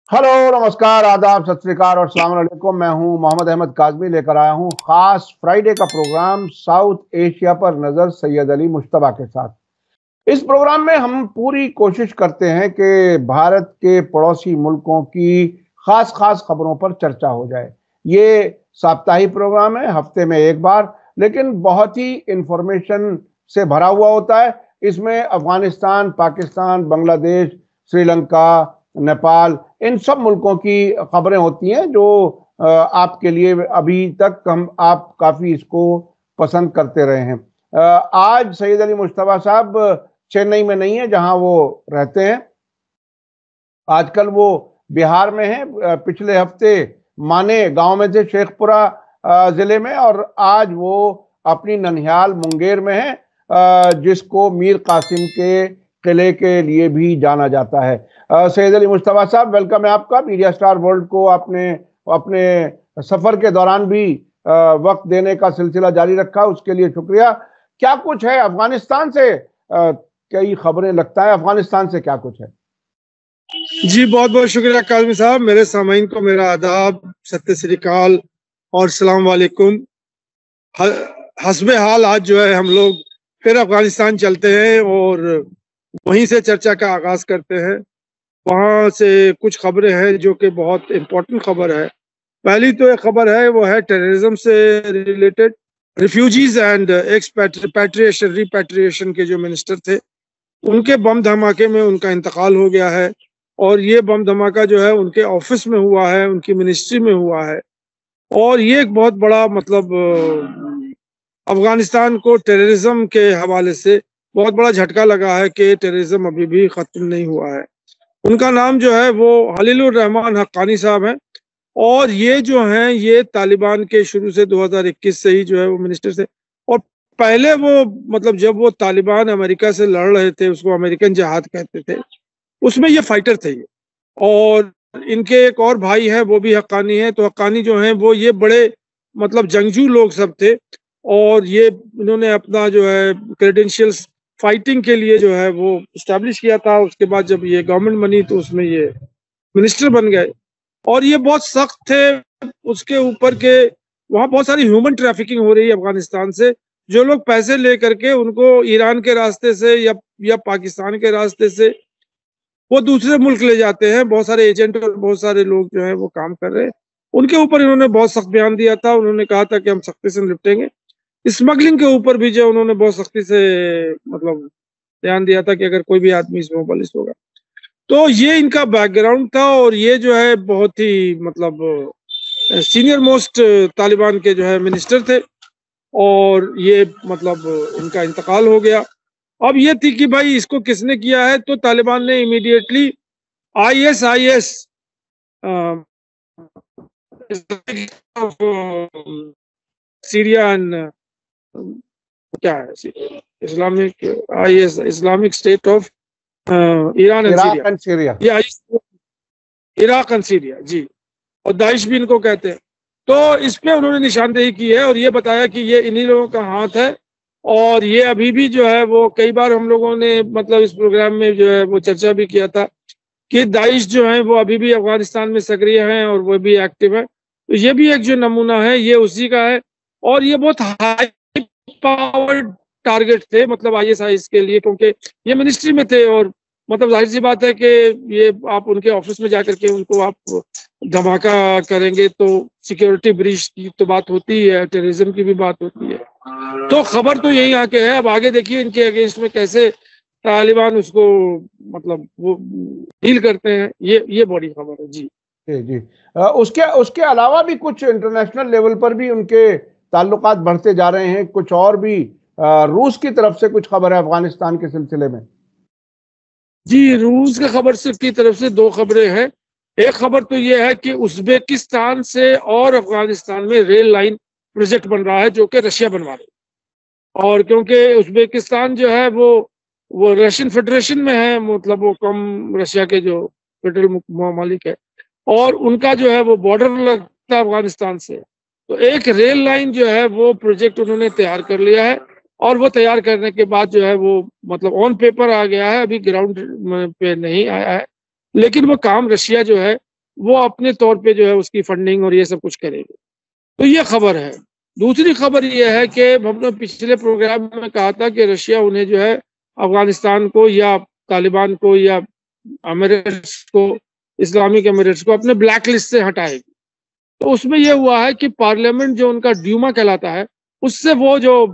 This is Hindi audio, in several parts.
हेलो, नमस्कार, आदाब, सत श्री अकाल और अस्सलाम वालेकुम। मैं हूं मोहम्मद अहमद काज़मी, लेकर आया हूं खास फ्राइडे का प्रोग्राम साउथ एशिया पर नजर सैयद अली मुश्तबा के साथ। इस प्रोग्राम में हम पूरी कोशिश करते हैं कि भारत के पड़ोसी मुल्कों की खास खास खबरों पर चर्चा हो जाए। ये साप्ताहिक प्रोग्राम है, हफ्ते में एक बार, लेकिन बहुत ही इंफॉर्मेशन से भरा हुआ होता है। इसमें अफगानिस्तान, पाकिस्तान, बांग्लादेश, श्रीलंका, नेपाल, इन सब मुल्कों की खबरें होती हैं जो आपके लिए अभी तक हम आप काफी इसको पसंद करते रहे हैं। आज सैयद अली मुश्तबा साहब चेन्नई में नहीं है जहां वो रहते हैं। आजकल वो बिहार में हैं। पिछले हफ्ते माने गांव में थे, शेखपुरा जिले में, और आज वो अपनी ननिहाल मुंगेर में है, जिसको मीर कासिम के किले के लिए भी जाना जाता है। सैयद अली मुश्तबा साहब, वेलकम है आपका। मीडिया स्टार वर्ल्ड को आपने अपने सफर के दौरान भी वक्त देने का सिलसिला जारी रखा, उसके लिए शुक्रिया। क्या कुछ है अफगानिस्तान से? कई खबरें, लगता है अफगानिस्तान से क्या कुछ है? जी, बहुत बहुत शुक्रिया काज़मी साहब। मेरे सामीन को मेरा आदाब, सत्य श्री अकाल और सलाम वालेकुम। हस्बे हाल आज जो है हम लोग फिर अफगानिस्तान चलते हैं और वहीं से चर्चा का आगाज करते हैं। वहाँ से कुछ खबरें हैं जो कि बहुत इम्पोर्टेंट खबर है। पहली तो एक खबर है, वो है टेररिज्म से रिलेटेड। रिफ्यूजीज एंड एक्सपैट्रिएशन रिपैट्रिएशन के जो मिनिस्टर थे, उनके बम धमाके में उनका इंतकाल हो गया है। और ये बम धमाका जो है उनके ऑफिस में हुआ है, उनकी मिनिस्ट्री में हुआ है। और ये एक बहुत बड़ा मतलब अफगानिस्तान को टेररिज्म के हवाले से बहुत बड़ा झटका लगा है कि टेररिज्म अभी भी खत्म नहीं हुआ है। उनका नाम जो है वो हलीलुर रहमान हक्कानी साहब है। और ये जो हैं ये तालिबान के शुरू से 2021 से ही जो है वो मिनिस्टर थे। और पहले वो मतलब जब वो तालिबान अमेरिका से लड़ रहे थे, उसको अमेरिकन जिहाद कहते थे, उसमें ये फाइटर थे ये। और इनके एक और भाई है, वो भी हक्कानी है। तो हक्कानी जो हैं वो ये बड़े मतलब जंगजू लोग सब थे। और ये इन्होंने अपना जो है क्रेडेंशियल्स फाइटिंग के लिए जो है वो इस्टेब्लिश किया था। उसके बाद जब ये गवर्नमेंट बनी तो उसमें ये मिनिस्टर बन गए। और ये बहुत सख्त थे उसके ऊपर के वहाँ बहुत सारी ह्यूमन ट्रैफिकिंग हो रही है अफगानिस्तान से। जो लोग पैसे ले करके उनको ईरान के रास्ते से या पाकिस्तान के रास्ते से वो दूसरे मुल्क ले जाते हैं। बहुत सारे एजेंट और बहुत सारे लोग जो है वो काम कर रहे हैं। उनके ऊपर इन्होंने बहुत सख्त बयान दिया था। उन्होंने कहा था कि हम सख्ती से निपटेंगे। स्मगलिंग के ऊपर भी जो उन्होंने बहुत सख्ती से मतलब ध्यान दिया था कि अगर कोई भी आदमी इसमें मुखल्लिस होगा। तो ये इनका बैकग्राउंड था। और ये जो है बहुत ही मतलब सीनियर मोस्ट तालिबान के जो है मिनिस्टर थे। और ये मतलब इनका इंतकाल हो गया। अब ये थी कि भाई इसको किसने किया है, तो तालिबान ने इमीडिएटली ISIS सीरिया एंड क्या है Islamic Islamic state of Iran and Syria, या इराक एंड सीरिया जी, और दाइश भी इनको कहते हैं। तो इस पे उन्होंने निशानदेही की है और ये बताया कि ये इन्हीं लोगों का हाथ है। और ये अभी भी जो है वो कई बार हम लोगों ने मतलब इस प्रोग्राम में जो है वो चर्चा भी किया था कि दाइश जो है वो अभी भी अफगानिस्तान में सक्रिय हैं और वो भी एक्टिव है। तो ये भी एक जो नमूना है ये उसी का है। और ये बहुत हाई पावर टारगेट थे मतलब ISIS के लिए, क्योंकि ये मिनिस्ट्री में थे। और मतलब जाहिर सी बात है कि ये आप उनके ऑफिस में जाकर के उनको आप धमाका करेंगे तो सिक्योरिटी ब्रीच की तो बात होती है, टेररिज्म की भी बात होती है। तो खबर तो यही आके है। अब आगे देखिए इनके अगेंस्ट में कैसे तालिबान उसको मतलब वो डील करते हैं। ये बड़ी खबर है जी। जी। उसके उसके अलावा भी कुछ इंटरनेशनल लेवल पर भी उनके ताल्लुकात बढ़ते जा रहे हैं। कुछ और भी रूस की तरफ से कुछ खबर है अफगानिस्तान के सिलसिले में? जी, रूस की खबर से की तरफ से दो खबरें हैं। एक खबर तो ये है कि उज्बेकिस्तान से और अफगानिस्तान में रेल लाइन प्रोजेक्ट बन रहा है जो कि रशिया बनवा रही है। और क्योंकि उज्बेकिस्तान जो है वो रशियन फेडरेशन में है, मतलब वो कम रशिया के जो फेडरल मालिक है, और उनका जो है वो बॉर्डर लगता है अफगानिस्तान से। तो एक रेल लाइन जो है वो प्रोजेक्ट उन्होंने तैयार कर लिया है। और वो तैयार करने के बाद जो है वो मतलब ऑन पेपर आ गया है, अभी ग्राउंड पे नहीं आया है। लेकिन वो काम रशिया जो है वो अपने तौर पे जो है उसकी फंडिंग और ये सब कुछ करेंगे। तो ये खबर है। दूसरी खबर ये है कि हमने पिछले प्रोग्राम में कहा था कि रशिया उन्हें जो है अफगानिस्तान को या तालिबान को या अमीरेट्स को, इस्लामिक एमिरेट्स को अपने ब्लैक लिस्ट से हटाएगी। तो उसमें यह हुआ है कि पार्लियामेंट जो उनका ड्यूमा कहलाता है उससे वो जो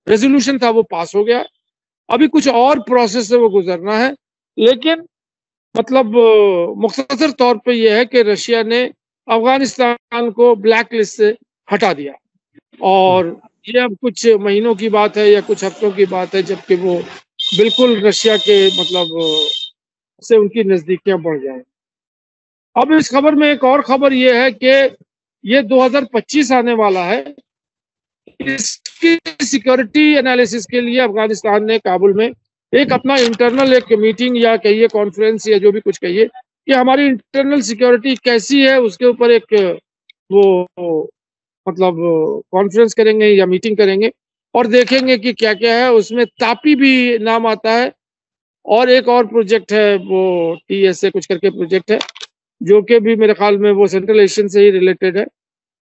रेजोल्यूशन था वो पास हो गया। अभी कुछ और प्रोसेस से वो गुजरना है, लेकिन मतलब मुख्तसर तौर पे यह है कि रशिया ने अफगानिस्तान को ब्लैक लिस्ट से हटा दिया और ये अब कुछ महीनों की बात है या कुछ हफ्तों की बात है जबकि वो बिल्कुल रशिया के मतलब से उनकी नजदीकियां बढ़ जाए। अब इस खबर में एक और खबर ये है कि ये 2025 आने वाला है, इसकी सिक्योरिटी एनालिसिस के लिए अफगानिस्तान ने काबुल में एक अपना इंटरनल एक मीटिंग या कहिए कॉन्फ्रेंस या जो भी कुछ कहिए कि हमारी इंटरनल सिक्योरिटी कैसी है उसके ऊपर एक वो मतलब कॉन्फ्रेंस करेंगे या मीटिंग करेंगे और देखेंगे कि क्या क्या है उसमें। तापी भी नाम आता है और एक और प्रोजेक्ट है वो TSA कुछ करके प्रोजेक्ट है जो कि भी मेरे ख्याल में वो सेंट्रल एशियन से ही रिलेटेड है,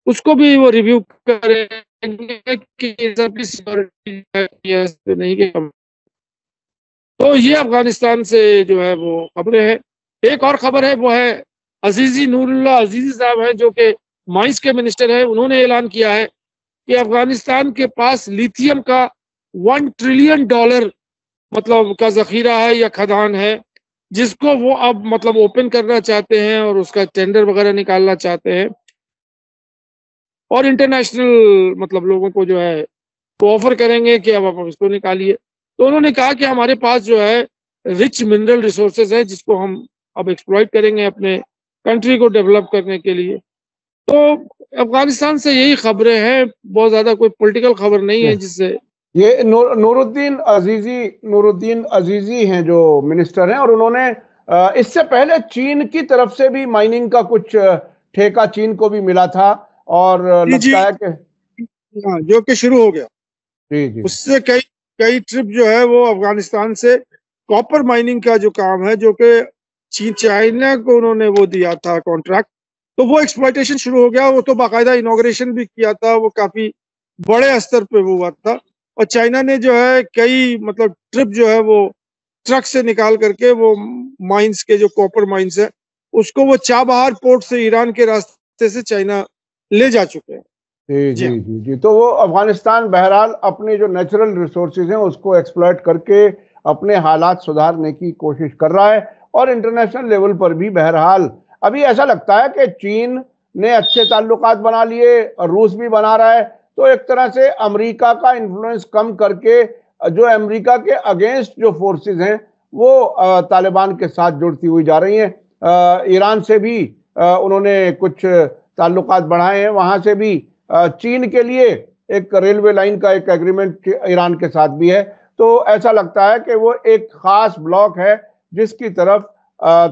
उसको भी वो रिव्यू करेंगे कि सबकी सिक्योरिटी नहीं कि कम। तो ये अफगानिस्तान से जो है वो खबरें हैं। एक और खबर है वो है अजीजी नूरुल्लाह अजीजी साहब हैं जो कि माइंस के मिनिस्टर हैं। उन्होंने ऐलान किया है कि अफगानिस्तान के पास लिथियम का $1 ट्रिलियन मतलब का जखीरा है या खदान है जिसको वो अब मतलब ओपन करना चाहते हैं और उसका टेंडर वगैरह निकालना चाहते हैं और इंटरनेशनल मतलब लोगों को जो है वो ऑफर करेंगे कि अब आप इसको निकालिए। तो उन्होंने कहा कि हमारे पास जो है रिच मिनरल रिसोर्सेज है जिसको हम अब एक्सप्लॉइट करेंगे अपने कंट्री को डेवलप करने के लिए। तो अफगानिस्तान से यही खबरें हैं, बहुत ज्यादा कोई पॉलिटिकल खबर नहीं है जिससे ये नूरुद्दीन अजीजी हैं जो मिनिस्टर हैं और उन्होंने इससे पहले चीन की तरफ से भी माइनिंग का कुछ ठेका चीन को भी मिला था और लगता है कि जो कि शुरू हो गया। जी जी उससे कई कई ट्रिप जो है वो अफगानिस्तान से कॉपर माइनिंग का जो काम है जो कि चाइना को उन्होंने वो दिया था कॉन्ट्रैक्ट, तो वो एक्सप्लॉइटेशन शुरू हो गया। वो तो बाकायदा इनॉग्रेशन भी किया था, वो काफी बड़े स्तर पे वो हुआ था और चाइना ने जो है कई मतलब ट्रिप जो है वो ट्रक से निकाल करके वो माइंस के जो कॉपर माइंस है उसको वो चाबहार पोर्ट से ईरान के रास्ते से चाइना ले जा चुके हैं। जी जी जी जी तो वो अफगानिस्तान बहरहाल अपने जो नेचुरल रिसोर्सेज हैं उसको एक्सप्लॉइट करके अपने हालात सुधारने की कोशिश कर रहा है और इंटरनेशनल लेवल पर भी बहरहाल अभी ऐसा लगता है कि चीन ने अच्छे ताल्लुकात बना लिए और रूस भी बना रहा है। तो एक तरह से अमेरिका का इन्फ्लुएंस कम करके जो अमेरिका के अगेंस्ट जो फोर्सेस हैं वो तालिबान के साथ जुड़ती हुई जा रही हैं। ईरान से भी उन्होंने कुछ ताल्लुकात बढ़ाए हैं, वहां से भी चीन के लिए एक रेलवे लाइन का एक एग्रीमेंट ईरान के साथ भी है। तो ऐसा लगता है कि वो एक खास ब्लॉक है जिसकी तरफ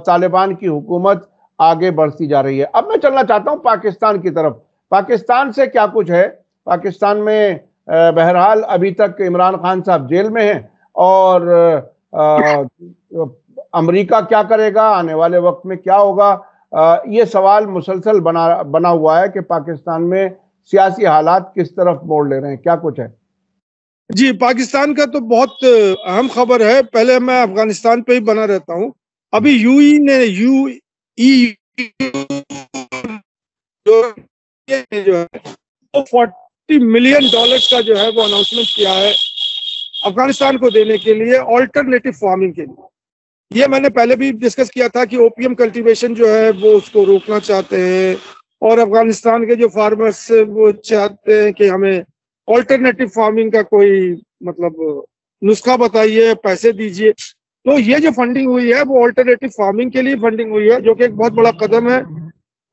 तालिबान की हुकूमत आगे बढ़ती जा रही है। अब मैं चलना चाहता हूं पाकिस्तान की तरफ। पाकिस्तान से क्या कुछ है? पाकिस्तान में बहरहाल अभी तक इमरान खान साहब जेल में हैं और अमेरिका क्या करेगा, आने वाले वक्त में क्या होगा, ये सवाल मुसलसल बना हुआ है कि पाकिस्तान में सियासी हालात किस तरफ मोड़ ले रहे हैं। क्या कुछ है? जी, पाकिस्तान का तो बहुत अहम खबर है। पहले मैं अफगानिस्तान पे ही बना रहता हूँ। अभी यूई ने जो है वो $40 मिलियन का जो है वो अनाउंसमेंट किया है अफगानिस्तान को देने के लिए ऑल्टरनेटिव फार्मिंग के लिए। ये मैंने पहले भी डिस्कस किया था कि ओपियम कल्टीवेशन जो है वो उसको रोकना चाहते हैं और अफगानिस्तान के जो फार्मर्स वो चाहते हैं कि हमें ऑल्टरनेटिव फार्मिंग का कोई मतलब नुस्खा बताइए, पैसे दीजिए। तो ये जो फंडिंग हुई है वो ऑल्टरनेटिव फार्मिंग के लिए फंडिंग हुई है जो कि एक बहुत बड़ा कदम है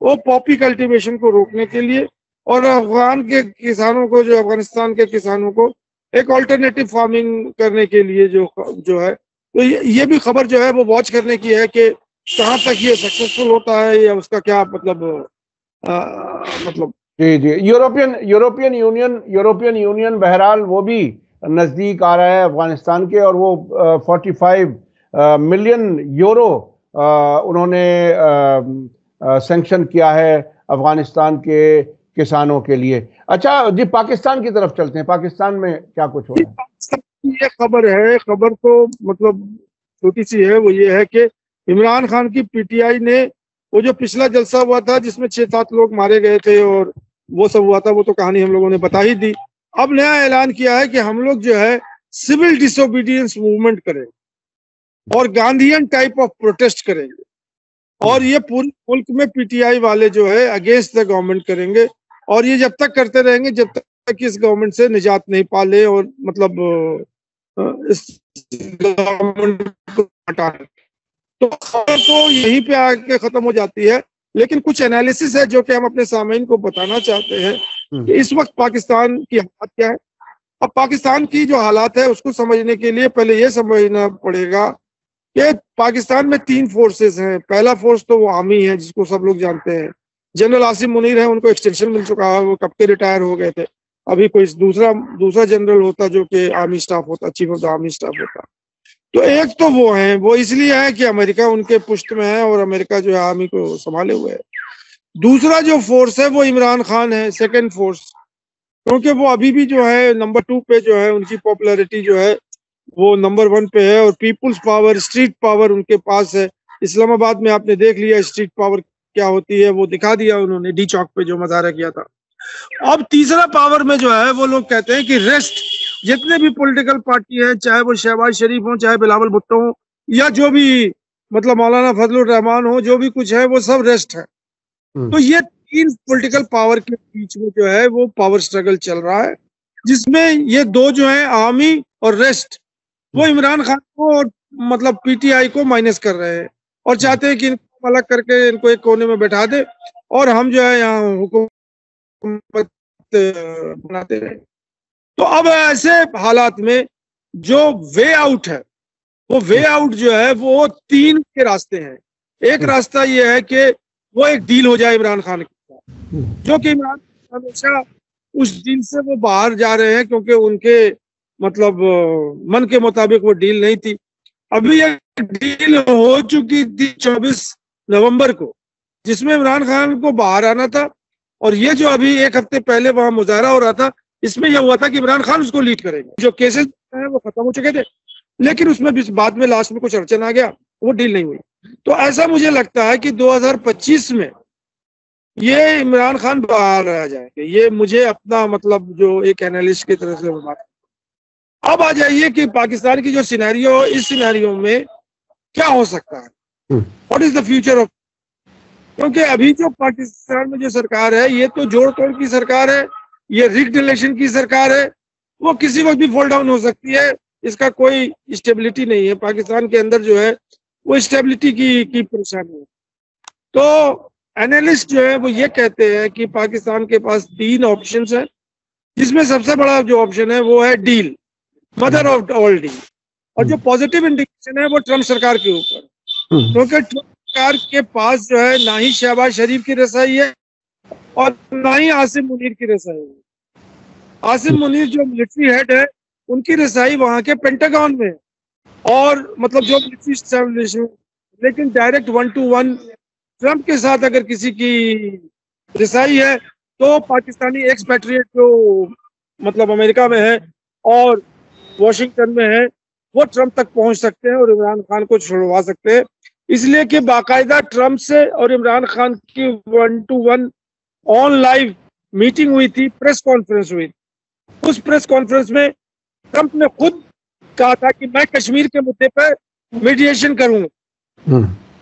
वो पॉपी कल्टीवेशन को रोकने के लिए और अफगान के किसानों को, जो अफगानिस्तान के किसानों को एक ऑल्टरनेटिव फार्मिंग करने के लिए जो है। तो ये भी खबर जो है वो वॉच करने की है कि कहाँ तक ये सक्सेसफुल होता है या उसका क्या मतलब जी जी यूरोपियन यूनियन बहरहाल वो भी नजदीक आ रहा है अफगानिस्तान के और वो 45 मिलियन यूरो उन्होंने सैंक्शन किया है अफगानिस्तान के किसानों के लिए। अच्छा जी, पाकिस्तान की तरफ चलते हैं, पाकिस्तान में क्या कुछ हो रहा है? ये खबर है, खबर तो मतलब छोटी सी है, वो ये है कि इमरान खान की पीटीआई ने वो जो पिछला जलसा हुआ था जिसमें 6-7 लोग मारे गए थे और वो सब हुआ था, वो तो कहानी हम लोगों ने बता ही दी। अब नया ऐलान किया है कि हम लोग जो है सिविल डिसोबीडियंस मूवमेंट करेंगे और गांधीयन टाइप ऑफ प्रोटेस्ट करेंगे, और ये पूरे मुल्क में पीटीआई वाले जो है अगेंस्ट द गवर्नमेंट करेंगे, और ये जब तक करते रहेंगे जब तक इस गवर्नमेंट से निजात नहीं पा ले और मतलब इस गवर्नमेंट को हटाने। तो खबर तो यहीं पे आके खत्म हो जाती है, लेकिन कुछ एनालिसिस है जो कि हम अपने सामीन को बताना चाहते हैं कि इस वक्त पाकिस्तान की हालत क्या है। अब पाकिस्तान की जो हालात है उसको समझने के लिए पहले ये समझना पड़ेगा कि पाकिस्तान में 3 फोर्सेस हैं। पहला फोर्स तो वो आर्मी है जिसको सब लोग जानते हैं, जनरल आसिम मुनीर है, उनको एक्सटेंशन मिल चुका है, वो कब के रिटायर हो गए थे। अभी कोई दूसरा जनरल होता जो कि आर्मी स्टाफ होता, chief of the army staff होता। तो एक तो वो है, वो इसलिए है कि अमेरिका उनके पुष्ट में है और अमेरिका जो है आर्मी को संभाले हुए है। दूसरा जो फोर्स है वो इमरान खान है, सेकेंड फोर्स, क्योंकि वो अभी भी जो है नंबर 2 पे जो है, उनकी पॉपुलैरिटी जो है वो नंबर 1 पे है, और पीपुल्स पावर, स्ट्रीट पावर उनके पास है। इस्लामाबाद में आपने देख लिया स्ट्रीट पावर क्या होती है, वो दिखा दिया उन्होंने डी चौक पे जो मजारा किया था। अब तीसरा पावर में जो है वो लोग कहते हैं कि रेस्ट, जितने भी पॉलिटिकल पार्टी हैं, चाहे वो शहबाज शरीफ हो, चाहे बिलावल भुट्टो हो, या जो भी मतलब मौलाना फजलुर रहमान हो, जो भी कुछ है वो सब रेस्ट है। तो ये 3 पॉलिटिकल पावर के बीच में जो है वो पावर स्ट्रगल चल रहा है, जिसमें ये 2 जो है आर्मी और रेस्ट, वो इमरान खान को और मतलब पीटीआई को माइनस कर रहे हैं और चाहते हैं कि इनको अलग करके इनको एक कोने में बैठा दे और हम जो है यहाँ हुकूमत बनाते रहे। तो अब ऐसे हालात में जो वे आउट है, वो वे आउट जो है वो 3 के रास्ते हैं। एक रास्ता ये है कि वो एक डील हो जाए इमरान खान के साथ, जो कि इमरान हमेशा उस डील से वो बाहर जा रहे हैं क्योंकि उनके मतलब मन के मुताबिक वो डील नहीं थी। अभी एक डील हो चुकी थी 24 नवंबर को, जिसमें इमरान खान को बाहर आना था, और ये जो अभी 1 हफ्ते पहले वहां मुजाहरा हो रहा था, इसमें यह हुआ था कि इमरान खान उसको लीड करेंगे। जो केसेस हैं वो खत्म हो चुके थे, लेकिन उसमें बाद में लास्ट में कुछ अड़चन आ गया, वो डील नहीं हुई। तो ऐसा मुझे लगता है कि 2025 में ये इमरान खान बाहर आ जाएंगे। ये मुझे अपना मतलब जो एक एनालिस्ट की तरफ से बात। अब आ जाइए कि पाकिस्तान की जो सिनेरियो, इस सिनेरियो में क्या हो सकता है, what is the future of, क्योंकि अभी जो पाकिस्तान में जो सरकार है ये तो जोड़ तोड़ की सरकार है, ये रिग्ड इलेक्शन की सरकार है, वो किसी वक्त भी फॉल डाउन हो सकती है, इसका कोई स्टेबिलिटी नहीं है। पाकिस्तान के अंदर जो है वो स्टेबिलिटी की परेशानी है। तो एनालिस्ट जो है वो ये कहते हैं कि पाकिस्तान के पास 3 ऑप्शंस हैं, जिसमें सबसे बड़ा जो ऑप्शन है वो है deal, mother of all deal. और जो पॉजिटिव इंडिकेशन है वो ट्रम्प सरकार के ऊपर, क्योंकि ट्रम्प सरकार के पास जो है ना ही शहबाज शरीफ की रसाई है और ना ही आसिम मुनीर की रसाई है। आसिम मुनीर जो मिलिट्री हेड है उनकी रसाई वहां के पेंटागन में, और मतलब जो मिलिट्री एस्टेब्लिशमेंट, लेकिन डायरेक्ट 1-to-1 ट्रम्प के साथ अगर किसी की रसाई है तो पाकिस्तानी एक्सपैट्रिएट जो मतलब अमेरिका में है और वॉशिंगटन में है, वो ट्रम्प तक पहुंच सकते हैं और इमरान खान को छुड़वा सकते हैं। इसलिए कि बाकायदा ट्रम्प से और इमरान खान की 1-to-1 ऑन लाइव मीटिंग हुई थी, प्रेस कॉन्फ्रेंस हुई। उस प्रेस कॉन्फ्रेंस में ट्रम्प ने खुद कहा था कि मैं कश्मीर के मुद्दे पर मीडिएशन करूंगा,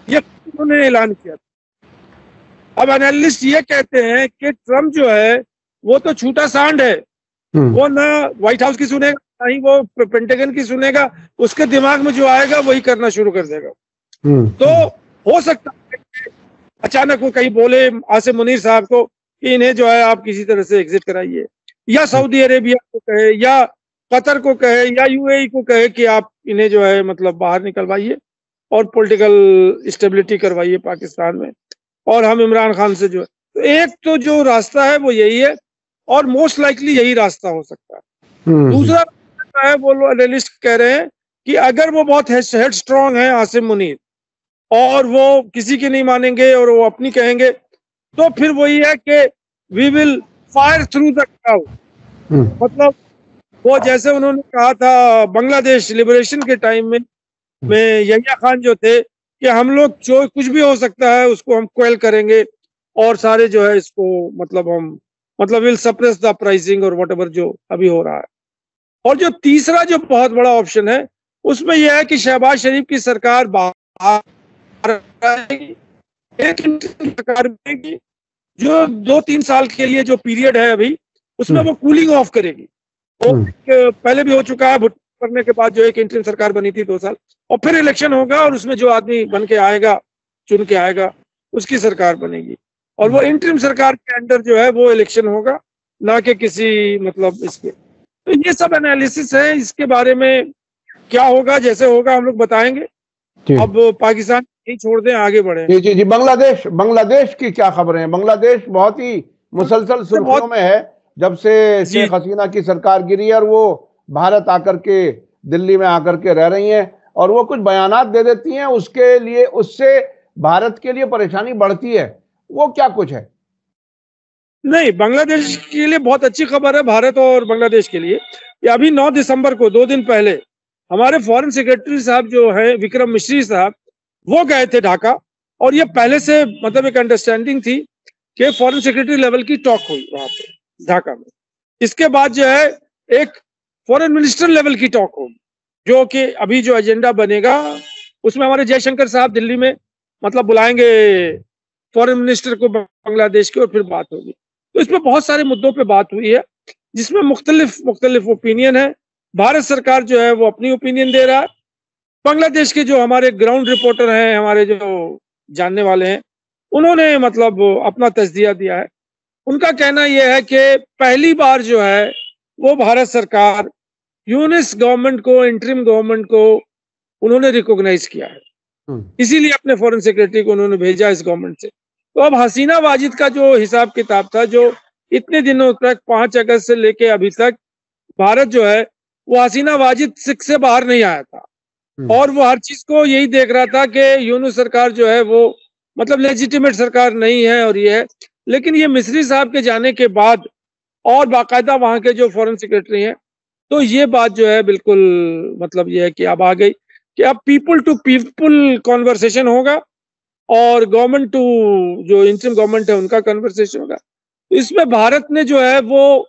ये उन्होंने ऐलान किया था। अब एनालिस्ट ये कहते हैं कि ट्रम्प जो है वो तो छूटा सांड है, वो ना व्हाइट हाउस की सुनेगा ना ही वो पेंटागन की सुनेगा, उसके दिमाग में जो आएगा वही करना शुरू कर देगा। तो हो सकता है कि अचानक वो कहीं बोले आसिम मुनीर साहब को कि इन्हें जो है आप किसी तरह से एग्जिट कराइए, या सऊदी अरेबिया को कहे, या कतर को कहे, या यूएई को कहे कि आप इन्हें जो है मतलब बाहर निकलवाइए और पॉलिटिकल स्टेबिलिटी करवाइए पाकिस्तान में, और हम इमरान खान से जो है। तो एक तो जो रास्ता है वो यही है, और मोस्ट लाइकली यही रास्ता हो सकता है। दूसरा रास्ता है, वो एनालिस्ट कह रहे हैं कि अगर वो बहुत हेड स्ट्रॉन्ग है आसिम मुनीर, और वो किसी की नहीं मानेंगे और वो अपनी कहेंगे, तो फिर वही है कि we will fire through the crowd. मतलब वो जैसे उन्होंने कहा था बांग्लादेश लिबरेशन के टाइम में यहिया खान जो थे कि हम लोग जो कुछ भी हो सकता है उसको हम क्वेल करेंगे और सारे जो है इसको मतलब विल सप्रेस द प्राइसिंग और व्हाटएवर जो अभी हो रहा है। और जो तीसरा जो बहुत बड़ा ऑप्शन है उसमें यह है कि शहबाज शरीफ की सरकार बाहर आएगी, एक सरकार बनेगी जो 2-3 साल के लिए जो पीरियड है अभी उसमें वो कूलिंग ऑफ करेगी। वो पहले भी हो चुका है, भुट्टो करने के बाद जो एक इंटरिम सरकार बनी थी 2 साल, और फिर इलेक्शन होगा और उसमें जो आदमी बन के आएगा, चुन के आएगा, उसकी सरकार बनेगी और वो इंटरिम सरकार के अंडर जो है वो इलेक्शन होगा, ना कि किसी मतलब इसके। तो ये सब एनालिसिस है, इसके बारे में क्या होगा जैसे होगा हम लोग बताएंगे। अब पाकिस्तान नहीं छोड़ दें, आगे बढ़े। जी जी जी। बांग्लादेश की क्या खबरें हैं? बांग्लादेश बहुत ही मुसलसल सुर्खियों में है जब से शेख हसीना की सरकार गिरी और वो भारत आकर के दिल्ली में आकर के रह रही हैं और वो कुछ बयानात दे देती हैं, उसके लिए उससे भारत के लिए परेशानी बढ़ती है। वो क्या कुछ है? नहीं, बांग्लादेश के लिए बहुत अच्छी खबर है, भारत और बांग्लादेश के लिए। अभी 9 दिसंबर को 2 दिन पहले हमारे फॉरेन सेक्रेटरी साहब जो है विक्रम मिश्री साहब, वो गए थे ढाका, और ये पहले से मतलब एक अंडरस्टैंडिंग थी कि फॉरेन सेक्रेटरी लेवल की टॉक हुई वहां पे ढाका में। इसके बाद जो है एक फॉरेन मिनिस्टर लेवल की टॉक होगी, जो कि अभी जो एजेंडा बनेगा उसमें हमारे जयशंकर साहब दिल्ली में मतलब बुलाएंगे फॉरेन मिनिस्टर को बांग्लादेश की, और फिर बात होगी। तो इसमें बहुत सारे मुद्दों पे बात हुई है जिसमें मुख्तलिफ ओपिनियन है। भारत सरकार जो है वो अपनी ओपिनियन दे रहा है, बांग्लादेश के जो हमारे ग्राउंड रिपोर्टर हैं, हमारे जो जानने वाले हैं, उन्होंने मतलब अपना तजदिया दिया है। उनका कहना यह है कि पहली बार जो है वो भारत सरकार यूनिस गवर्नमेंट को, इंटरिम गवर्नमेंट को उन्होंने रिकॉग्नाइज किया है, इसीलिए अपने फॉरेन सेक्रेटरी को उन्होंने भेजा इस गवर्नमेंट से। तो अब हसीना वाजिद का जो हिसाब किताब था, जो इतने दिनों तक 5 अगस्त से लेके अभी तक भारत जो है वो हसीना वाजिद से बाहर नहीं आया था, और वो हर चीज को यही देख रहा था कि यूनुस सरकार जो है वो मतलब लेजिटिमेट सरकार नहीं है और ये है। लेकिन ये मिस्री साहब के जाने के बाद और बाकायदा वहां के जो फॉरेन सेक्रेटरी हैं, तो ये बात जो है बिल्कुल मतलब ये है कि अब आ गई कि अब पीपल टू पीपल कॉन्वर्सेशन होगा और गवर्नमेंट टू जो इंटरिम गवर्नमेंट है उनका कन्वर्सेशन होगा। तो इसमें भारत ने जो है वो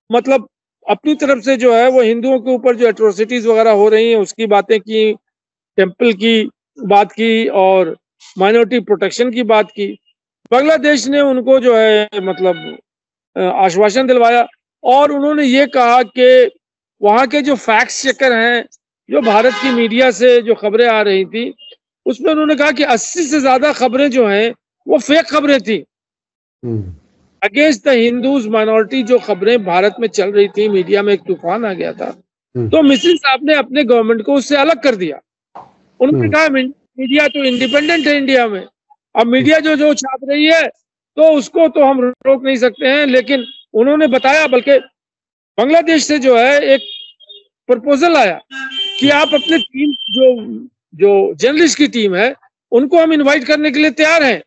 मतलब अपनी तरफ से जो है वो हिंदुओं के ऊपर जो एट्रोसिटीज वगैरह हो रही हैं उसकी बातें की, टेम्पल की बात की और माइनॉरिटी प्रोटेक्शन की बात की। बांग्लादेश ने उनको जो है मतलब आश्वासन दिलवाया, और उन्होंने ये कहा कि वहाँ के जो फैक्ट चेकर हैं, जो भारत की मीडिया से जो खबरें आ रही थी उसमें उन्होंने कहा कि 80 से ज्यादा खबरें जो हैं वो फेक खबरें थी अगेंस्ट द हिंदूज माइनॉरिटी। जो खबरें भारत में चल रही थी, मीडिया में एक तूफान आ गया था, तो मिस्री साहब ने अपने गवर्नमेंट को उससे अलग कर दिया। उन्होंने कहा मीडिया तो इंडिपेंडेंट है इंडिया में, अब मीडिया जो छाप रही है तो उसको तो हम रोक नहीं सकते हैं। लेकिन उन्होंने बताया, बल्कि बांग्लादेश से जो है एक प्रपोजल आया कि आप अपने टीम जो जर्नलिस्ट की टीम है उनको हम इनवाइट करने के लिए तैयार हैं,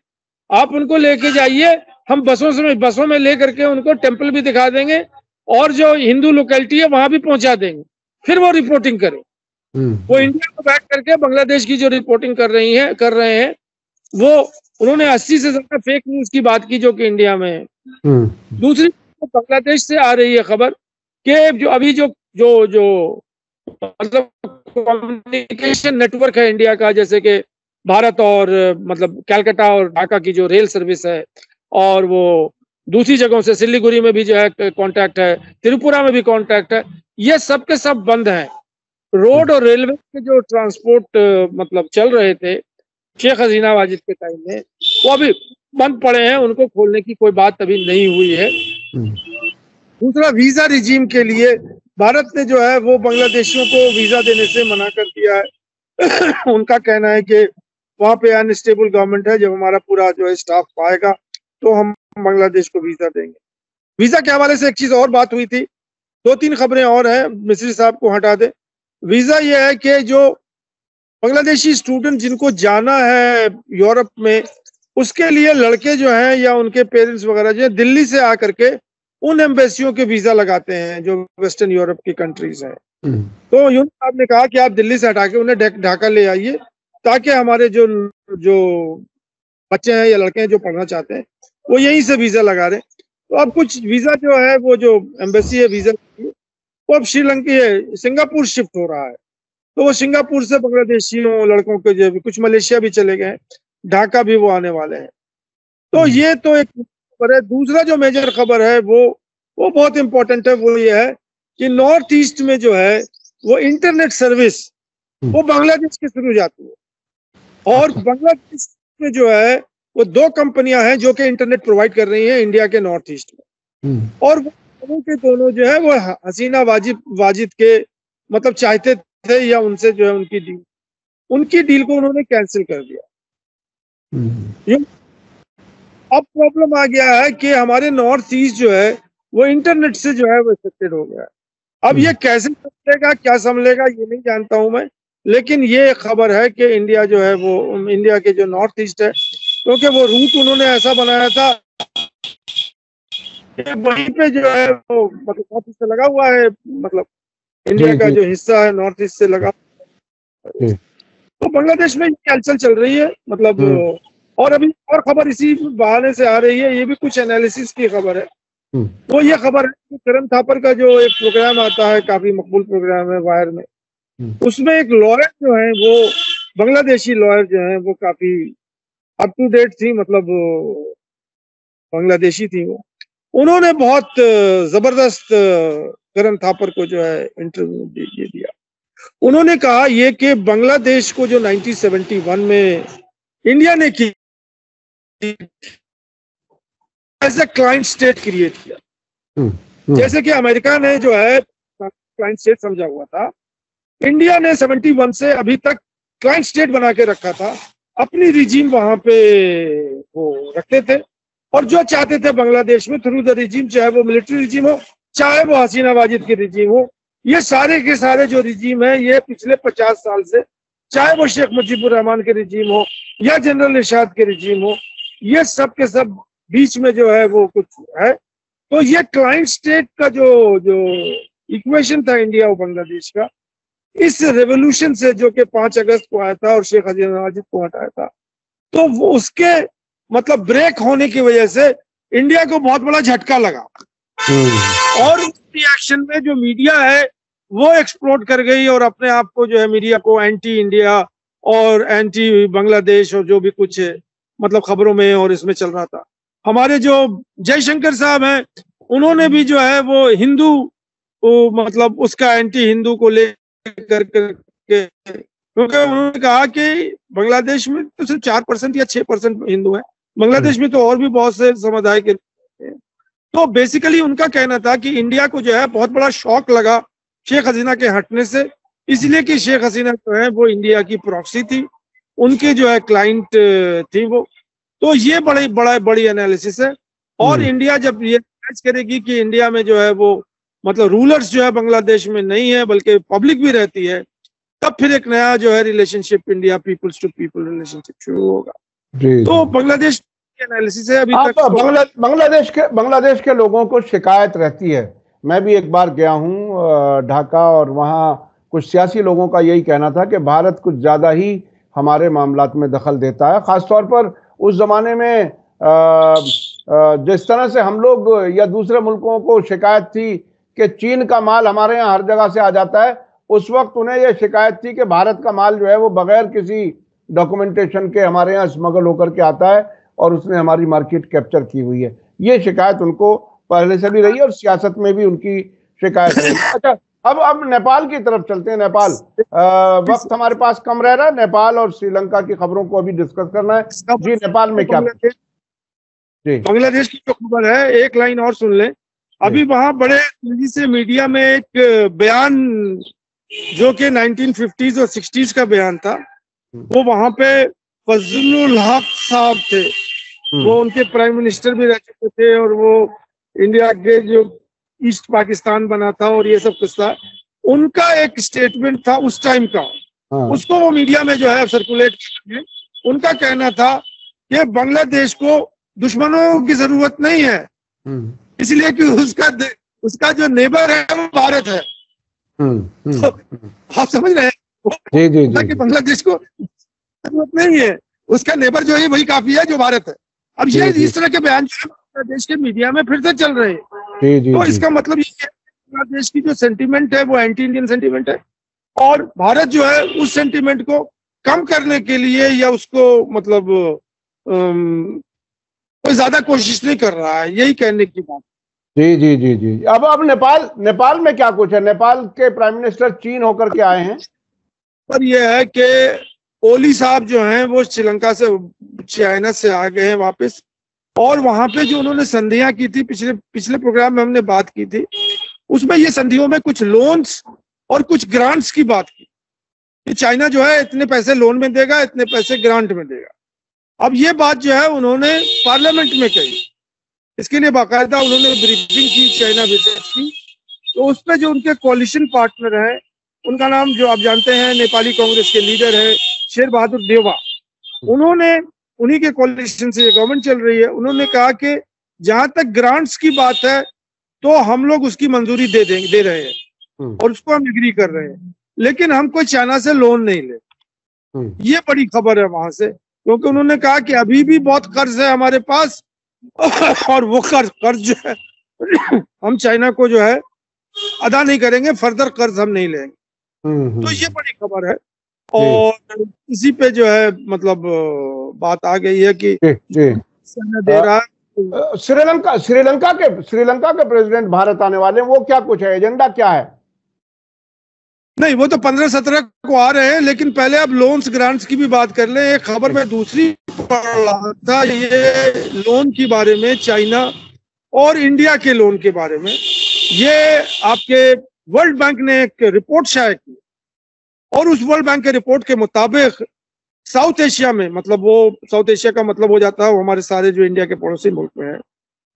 आप उनको लेके जाइए, हम बसों में लेकर के उनको टेम्पल भी दिखा देंगे और जो हिंदू लोकेलिटी है वहां भी पहुंचा देंगे, फिर वो रिपोर्टिंग करें। वो इंडिया में बैठ करके बांग्लादेश की जो रिपोर्टिंग कर रहे हैं वो उन्होंने 80 से ज्यादा फेक न्यूज की बात की जो कि इंडिया में है। दूसरी बांग्लादेश से आ रही है खबर कि जो अभी जो मतलब कम्युनिकेशन नेटवर्क है इंडिया का, जैसे कि भारत और मतलब कलकत्ता और ढाका की जो रेल सर्विस है, और वो दूसरी जगहों से सिलीगुड़ी में भी जो है कांटेक्ट है, त्रिपुरा में भी कांटेक्ट है, ये सब के सब बंद हैं। रोड और रेलवे के जो ट्रांसपोर्ट मतलब चल रहे थे शेख हसीना वाजिद के टाइम में, वो अभी बंद पड़े हैं, उनको खोलने की कोई बात अभी नहीं हुई है। दूसरा, वीजा रिजीम के लिए भारत ने जो है वो बांग्लादेशियों को वीजा देने से मना कर दिया है। उनका कहना है कि वहां पे अनस्टेबल गवर्नमेंट है, जब हमारा पूरा जो है स्टाफ आएगा तो हम बांग्लादेश को वीजा देंगे। वीजा के हवाले से एक चीज और बात हुई थी, 2-3 खबरें और हैं, मिस्री साहब को हटा दे। वीजा ये है कि जो बांग्लादेशी स्टूडेंट जिनको जाना है यूरोप में, उसके लिए लड़के जो हैं या उनके पेरेंट्स वगैरह जो है दिल्ली से आकर के उन एम्बेसियों के वीजा लगाते हैं जो वेस्टर्न यूरोप की कंट्रीज हैं। तो यूनुस साहब ने कहा कि आप दिल्ली से हटा के उन्हें ढाका ले आइए, ताकि हमारे जो जो बच्चे हैं या लड़के हैं जो पढ़ना चाहते हैं वो यहीं से वीजा लगा रहे हैं। तो अब कुछ वीजा जो है वो जो एम्बेसी है वीजा वो अब श्रीलंका सिंगापुर शिफ्ट हो रहा है। तो वो सिंगापुर से बांग्लादेशियों लड़कों के जो कुछ मलेशिया भी चले गए, ढाका भी वो आने वाले हैं। तो ये तो एक खबर है। दूसरा जो मेजर खबर है वो बहुत इंपॉर्टेंट है। वो ये है कि नॉर्थ ईस्ट में जो है वो इंटरनेट सर्विस वो बांग्लादेश के शुरू जाती है। और बांग्लादेश में जो है वो 2 कंपनियां हैं जो कि इंटरनेट प्रोवाइड कर रही हैं इंडिया के नॉर्थ ईस्ट में। और वो दोनों के दोनों जो है वो हसीना वाजिद के मतलब चाहते थे या उनसे जो है उनकी डील को उन्होंने कैंसिल कर दिया। अब प्रॉब्लम आ गया है कि हमारे नॉर्थ ईस्ट जो है वो इंटरनेट से जो है वो अफेक्टेड हो गया है। अब ये कैसे संभलेगा, क्या संभलेगा ये नहीं जानता हूं मैं, लेकिन ये खबर है कि इंडिया जो है वो इंडिया के जो नॉर्थ ईस्ट है, क्योंकि वो रूट उन्होंने ऐसा बनाया था कि वहीं पे जो है वो मतलब नॉर्थ ईस्ट से लगा हुआ है, मतलब इंडिया का जो हिस्सा है नॉर्थ ईस्ट से लगा। तो बांग्लादेश में ये हलचल चल रही है मतलब। और अभी और खबर इसी बहाने से आ रही है, ये भी कुछ एनालिसिस की खबर है। तो ये खबर है कि करण थापर का जो एक प्रोग्राम आता है, काफी मकबूल प्रोग्राम है वायर में, उसमें एक लॉयर जो है वो बांग्लादेशी लॉयर जो है वो काफी अप टू डेट थी, मतलब बांग्लादेशी थी वो। उन्होंने बहुत जबरदस्त करण थापर को जो है इंटरव्यू दिया। उन्होंने कहा ये कि बांग्लादेश को जो 1971 में इंडिया ने की as a client state create किया, जैसे कि अमेरिका ने जो है क्लाइंट स्टेट समझा हुआ था, इंडिया ने 71 से अभी तक क्लाइंट स्टेट बना के रखा था। अपनी रिजीम वहां पे वो रखते थे और जो चाहते थे बांग्लादेश में थ्रू द रिजीम, चाहे वो मिलिट्री रिजीम हो, चाहे वो हसीना वाजिद की रिजीम हो, ये सारे के सारे जो रिजीम है ये पिछले 50 साल से, चाहे वो शेख मुजीबुर रहमान के रिजीम हो या जनरल इरशाद के रिजीम हो, ये सब के सब बीच में जो है वो कुछ है। तो ये क्लाइंट स्टेट का जो इक्वेशन था इंडिया और बांग्लादेश का, इस रेवोल्यूशन से जो कि 5 अगस्त को आया था और शेख हसीना वाजिद को हटाया था, तो वो उसके मतलब ब्रेक होने की वजह से इंडिया को बहुत बड़ा झटका लगा। और रिएक्शन में जो मीडिया है वो एक्सप्लोड कर गई और अपने आप को जो है मीडिया को एंटी इंडिया और एंटी बांग्लादेश और जो भी कुछ है मतलब खबरों में और इसमें चल रहा था। हमारे जो जयशंकर साहब हैं उन्होंने भी जो है वो हिंदू मतलब उसका एंटी हिंदू को लेकर के, क्योंकि उन्होंने कहा कि बांग्लादेश में तो सिर्फ 4% या 6% हिंदू है, बांग्लादेश में तो और भी बहुत से समुदाय के। तो बेसिकली उनका कहना था कि इंडिया को जो है बहुत बड़ा शॉक लगा शेख हसीना के हटने से, इसलिए कि शेख हसीना जो है वो इंडिया की प्रॉक्सी थी, उनके जो है क्लाइंट थी वो। तो ये बड़ी एनालिसिस है। और इंडिया जब ये करेगी कि इंडिया में जो है वो मतलब रूलर्स जो है बांग्लादेश में नहीं है बल्कि पब्लिक भी रहती है, तब फिर एक नया जो है relationship India peoples to people relationship शुरू होगा। तो बांग्लादेश की एनालिसिस है अभी तक। बांग्लादेश के लोगों को शिकायत रहती है। मैं भी एक बार गया हूँ ढाका, और वहाँ कुछ सियासी लोगों का यही कहना था कि भारत कुछ ज्यादा ही हमारे मामलात में दखल देता है, खासतौर पर उस जमाने में जिस तरह से हम लोग या दूसरे मुल्कों को शिकायत थी कि चीन का माल हमारे यहाँ हर जगह से आ जाता है, उस वक्त उन्हें यह शिकायत थी कि भारत का माल जो है वो बगैर किसी डॉक्यूमेंटेशन के हमारे यहाँ स्मगल होकर के आता है और उसने हमारी मार्केट कैप्चर की हुई है। ये शिकायत उनको पहले से भी रही है और सियासत में भी उनकी शिकायत रही। अच्छा, अब नेपाल की तरफ चलते हैं। नेपाल, वक्त हमारे पास कम रह रहा है, नेपाल और श्रीलंका की खबरों को अभी डिस्कस करना है। जी, नेपाल में क्या? जी, बांग्लादेश की जो खबर है एक लाइन और सुन लें। अभी वहां बड़े तेजी से मीडिया में एक बयान जो कि 1950s और 60s का बयान था, वो वहां पे फजलुल हक साहब थे, वो उनके प्राइम मिनिस्टर भी रह चुके थे और वो इंडिया के जो ईस्ट पाकिस्तान बना था और ये सब कुछ था, उनका एक स्टेटमेंट था उस टाइम का हाँ। उसको वो मीडिया में जो है सर्कुलेट करके उनका कहना था कि बांग्लादेश को दुश्मनों की जरूरत नहीं है, इसलिए कि उसका जो नेबर है वो भारत है। तो आप समझ रहे हैं कि बांग्लादेश को जरूरत नहीं है, उसका नेबर जो है वही काफी है जो भारत है। अब ये इस तरह के बयान जो है बांग्लादेश के मीडिया में फिर से चल रहे हैं। तो इसका मतलब ये है बांग्लादेश की जो सेंटीमेंट है वो एंटी इंडियन सेंटीमेंट है, और भारत जो है उस सेंटीमेंट को कम करने के लिए या उसको मतलब कोई ज्यादा कोशिश नहीं कर रहा है, यही कहने की बात। जी। अब नेपाल में क्या कुछ है? नेपाल के प्राइम मिनिस्टर चीन होकर के आए हैं। पर यह है कि ओली साहब जो हैं वो श्रीलंका से चाइना से आ गए हैं वापस, और वहां पे जो उन्होंने संधियां की थी, पिछले प्रोग्राम में हमने बात की थी, उसमें ये संधियों में कुछ लोन्स और कुछ ग्रांट्स की बात की कि चाइना जो है इतने पैसे लोन में देगा, इतने पैसे ग्रांट में देगा। अब ये बात जो है उन्होंने पार्लियामेंट में कही, इसके लिए बाकायदा उन्होंने ब्रीफिंग की, चाइना विजिट की। तो उस पर जो उनके कोalition पार्टनर है, उनका नाम जो आप जानते हैं नेपाली कांग्रेस के लीडर है शेर बहादुर देउवा, उन्होंने उन्हीं के कोalition से ये गवर्नमेंट चल रही है, उन्होंने कहा कि जहां तक ग्रांट्स की बात है तो हम लोग उसकी मंजूरी दे रहे हैं और उसको हम एग्री कर रहे हैं, लेकिन हम कोई चाइना से लोन नहीं ले। ये बड़ी खबर है वहां से, क्योंकि उन्होंने कहा कि अभी भी बहुत कर्ज है हमारे पास, और वो कर्ज जो है हम चाइना को जो है अदा नहीं करेंगे, फर्दर कर्ज हम नहीं लेंगे। तो ये बड़ी खबर है, और इसी पे जो है मतलब बात आ गई है कि दे रहा है। श्रीलंका के प्रेसिडेंट भारत आने वाले हैं, वो क्या कुछ है, एजेंडा क्या है? नहीं, वो तो 15-17 को आ रहे हैं, लेकिन पहले अब लोन्स ग्रांट्स की भी बात कर लें। एक खबर में दूसरी पढ़ रहा था, ये लोन के बारे में, चाइना और इंडिया के लोन के बारे में। ये आपके वर्ल्ड बैंक ने एक रिपोर्ट शाया की, और उस वर्ल्ड बैंक के रिपोर्ट के मुताबिक साउथ एशिया में, मतलब वो साउथ एशिया का मतलब हो जाता है वो हमारे सारे जो इंडिया के पड़ोसी मुल्क में है,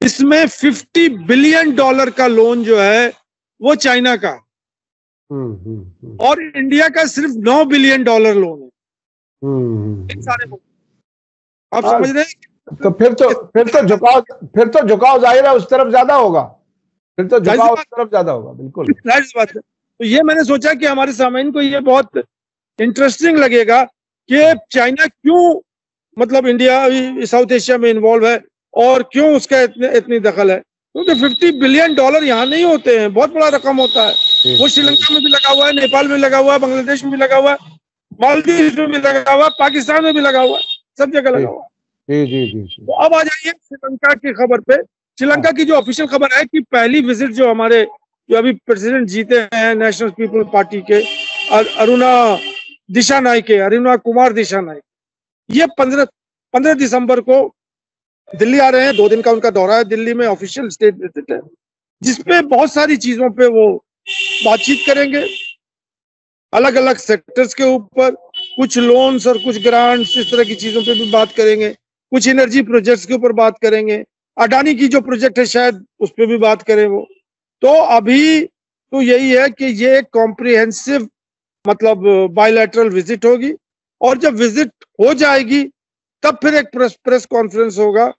इसमें $50 बिलियन का लोन जो है वो चाइना का, और इंडिया का सिर्फ $9 बिलियन लोन है इन सारे मुल्क। आप समझ रहे हैं? तो फिर तो झुकाव जाहिर है उस तरफ ज्यादा होगा, फिर तो झुकाव उस तरफ ज्यादा होगा। बिल्कुल जाहिर बात है। तो ये मैंने सोचा कि हमारे सामईन को ये बहुत इंटरेस्टिंग लगेगा कि चाइना क्यों मतलब इंडिया साउथ एशिया में इन्वॉल्व है, और क्यों उसका इतनी दखल है। क्योंकि $50 बिलियन यहाँ नहीं होते हैं, बहुत बड़ा रकम होता है। वो श्रीलंका में भी लगा हुआ है, नेपाल में लगा हुआ है, बांग्लादेश में भी लगा हुआ है, मालदीव में भी लगा हुआ है, पाकिस्तान में भी लगा हुआ है, सब जगह लगा हुआ है। जी। तो अब आ जाइए श्रीलंका की खबर पे। श्रीलंका की जो ऑफिशियल खबर है कि पहली विजिट जो हमारे जो अभी प्रेसिडेंट जीते हैं नेशनल पीपल पार्टी के अरुणा कुमार दिशानायक, ये 15 दिसंबर को दिल्ली आ रहे हैं। 2 दिन का उनका दौरा है दिल्ली में, ऑफिशियल स्टेट विजिट है, जिसपे बहुत सारी चीजों पे वो बातचीत करेंगे, अलग अलग सेक्टर्स के ऊपर, कुछ लोन्स और कुछ ग्रांट्स, इस तरह की चीजों पे भी बात करेंगे, कुछ एनर्जी प्रोजेक्ट्स के ऊपर बात करेंगे, अडानी की जो प्रोजेक्ट है शायद उस पर भी बात करें वो। तो अभी तो यही है कि ये एक कॉम्प्रिहेंसिव मतलब बायलैटरल विजिट होगी, और जब विजिट हो जाएगी तब फिर एक प्रेस कॉन्फ्रेंस होगा,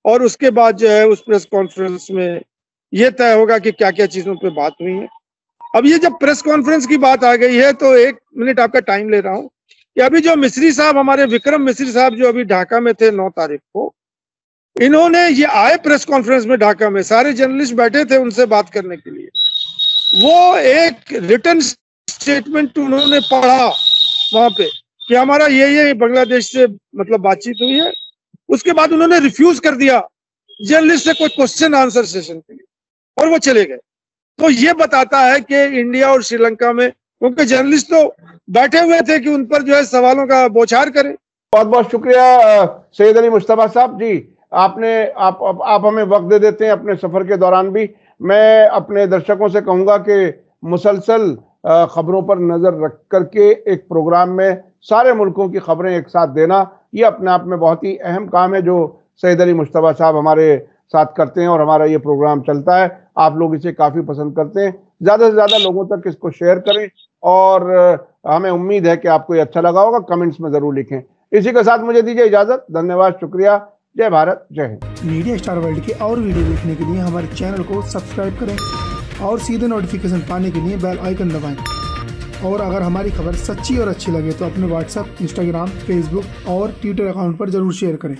और उसके बाद जो है उस प्रेस कॉन्फ्रेंस में ये तय होगा कि क्या क्या चीजों पे बात हुई है। अब ये जब प्रेस कॉन्फ्रेंस की बात आ गई है तो 1 मिनट आपका टाइम ले रहा हूं कि अभी जो मिस्री साहब, हमारे विक्रम मिस्री साहब जो अभी ढाका में थे 9 तारीख को, इन्होंने ये आए प्रेस कॉन्फ्रेंस में ढाका में, सारे जर्नलिस्ट बैठे थे उनसे बात करने के लिए। वो एक रिटन स्टेटमेंट उन्होंने पढ़ा वहां पे कि हमारा ये बांग्लादेश से मतलब बातचीत हुई है। उसके बाद उन्होंने रिफ्यूज कर दिया जर्नलिस्ट से कोई क्वेश्चन आंसर सेशन के लिए, और वो चले गए। तो ये बताता है कि इंडिया और श्रीलंका में, क्योंकि जर्नलिस्ट तो बैठे हुए थे कि उन पर जो है सवालों का बौछार करें। बहुत बहुत शुक्रिया सैयद अली मुश्तबा साहब जी, आप हमें वक्त दे देते हैं अपने सफर के दौरान भी। मैं अपने दर्शकों से कहूंगा कि मुसलसल खबरों पर नजर रख करके एक प्रोग्राम में सारे मुल्कों की खबरें एक साथ देना, ये अपने आप में बहुत ही अहम काम है जो सैयद अली मुश्तबा साहब हमारे साथ करते हैं, और हमारा ये प्रोग्राम चलता है। आप लोग इसे काफी पसंद करते हैं। ज्यादा से ज्यादा लोगों तक इसको शेयर करें, और हमें उम्मीद है कि आपको ये अच्छा लगा होगा। कमेंट्स में जरूर लिखें। इसी के साथ मुझे दीजिए इजाजत। धन्यवाद, शुक्रिया। जय भारत, जय हिंद। मीडिया स्टार वर्ल्ड के और वीडियो देखने के लिए हमारे चैनल को सब्सक्राइब करें और सीधे नोटिफिकेशन पाने के लिए बेल आइकन दबाएं। और अगर हमारी खबर सच्ची और अच्छी लगे तो अपने व्हाट्सएप, इंस्टाग्राम, फेसबुक और ट्विटर अकाउंट पर जरूर शेयर करें।